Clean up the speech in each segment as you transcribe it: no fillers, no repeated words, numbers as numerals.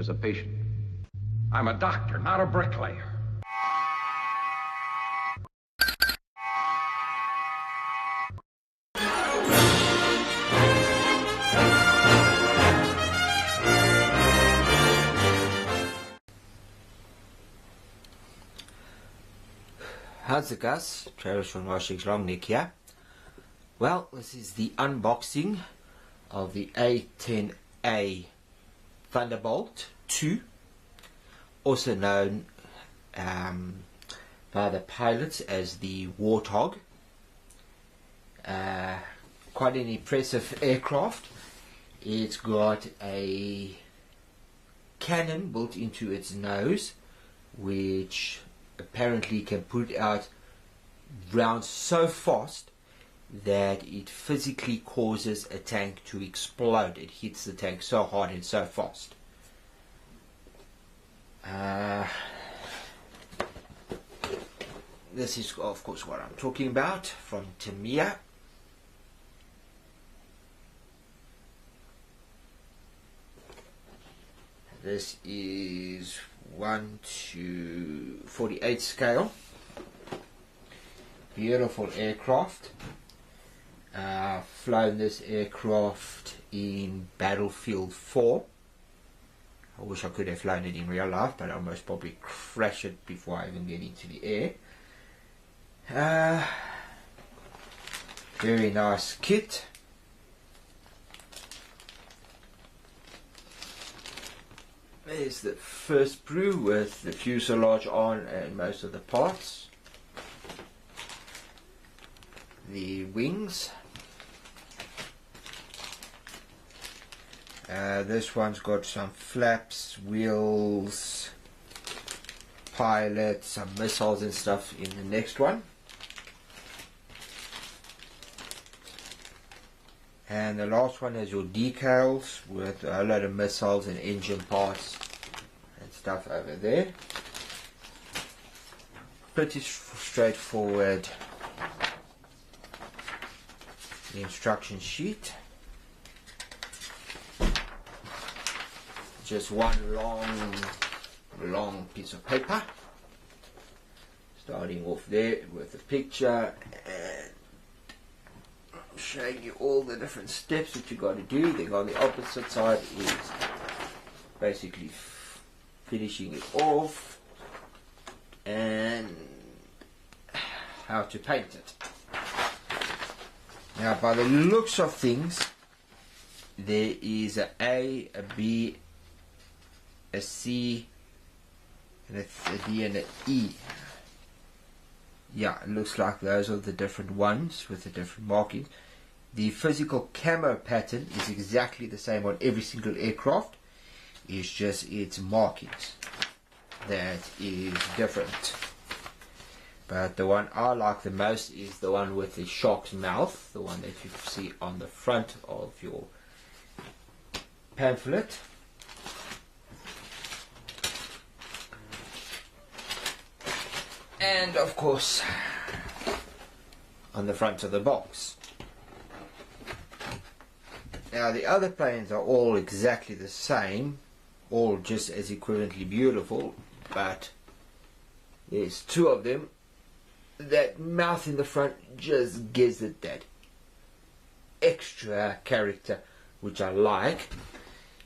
as a patient. I'm a doctor, not a bricklayer. How's it guys? Travis from Washing's Long Neck here. Well, this is the unboxing of the A10A Thunderbolt 2, also known by the pilots as the Warthog. Quite an impressive aircraft. It's got a cannon built into its nose, which apparently can put out rounds so fast that it physically causes a tank to explode. It hits the tank so hard and so fast. This is of course what I'm talking about, from TAMIYA. This is 1:48 scale. Beautiful aircraft. Flown this aircraft in Battlefield 4. I wish I could have flown it in real life, but I'll most probably crash it before I even get into the air. Very nice kit. There's the first brew with the fuselage on and most of the parts. The wings. This one's got some flaps, wheels, pilot, some missiles and stuff in the next one. And the last one has your decals with a lot of missiles and engine parts and stuff over there. Pretty straightforward. The instruction sheet. Just one long piece of paper. Starting off there with a picture and showing you all the different steps that you got to do. Then on the opposite side is basically finishing it off and how to paint it. Now, by the looks of things, there is a A, a B, a C, and a D and an E. Yeah, it looks like those are the different ones with the different markings. The physical camo pattern is exactly the same on every single aircraft. It's just its markings that is different. But the one I like the most is the one with the shark's mouth, the one that you see on the front of your pamphlet. And of course on the front of the box. Now the other planes are all exactly the same, all just as equivalently beautiful, but there's two of them. That mouth in the front just gives it that extra character, which I like,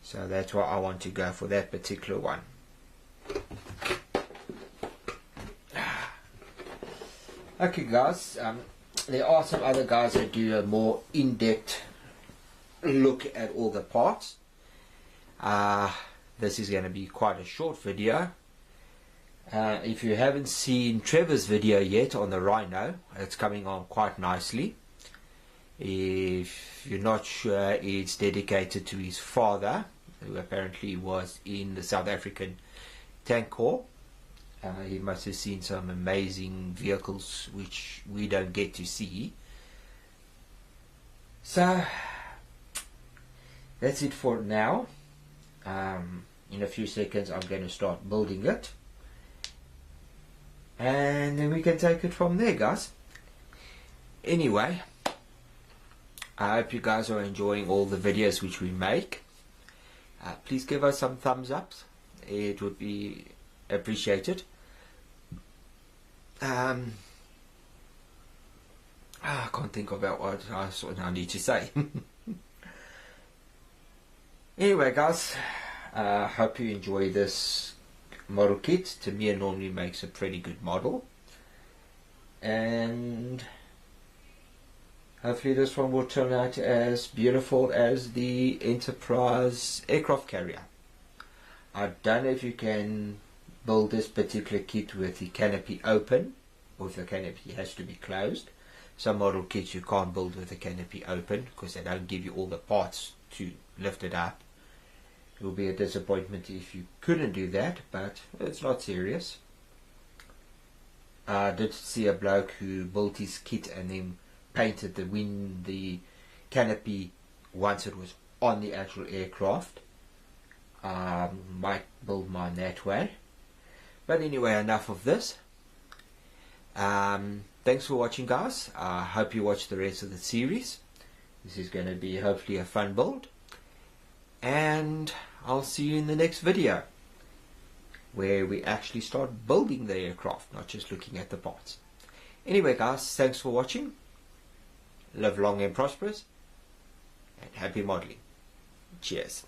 so that's why I want to go for that particular one. Okay guys, there are some other guys that do a more in-depth look at all the parts. This is going to be quite a short video. If you haven't seen Trevor's video yet on the Rhino, it's coming on quite nicely. If you're not sure, it's dedicated to his father, who apparently was in the South African Tank Corps. He must have seen some amazing vehicles which we don't get to see. So that's it for now. In a few seconds I'm going to start building it, and then we can take it from there, guys. Anyway, I hope you guys are enjoying all the videos which we make. Please give us some thumbs up it would be appreciated. I can't think about what I need to say. Anyway guys, hope you enjoy this model kit. Tamiya normally makes a pretty good model, and hopefully this one will turn out as beautiful as the Enterprise aircraft carrier. I don't know if you can build this particular kit with the canopy open, or if the canopy has to be closed. Some model kits you can't build with the canopy open because they don't give you all the parts to lift it up. It will be a disappointment if you couldn't do that, but it's not serious. I did see a bloke who built his kit and then painted the canopy once it was on the actual aircraft. Might build mine that way. But anyway, enough of this. Thanks for watching guys. I hope you watch the rest of the series. This is going to be hopefully a fun build. And I'll see you in the next video, where we actually start building the aircraft, not just looking at the parts. Anyway guys, thanks for watching. Live long and prosperous, and happy modeling. Cheers.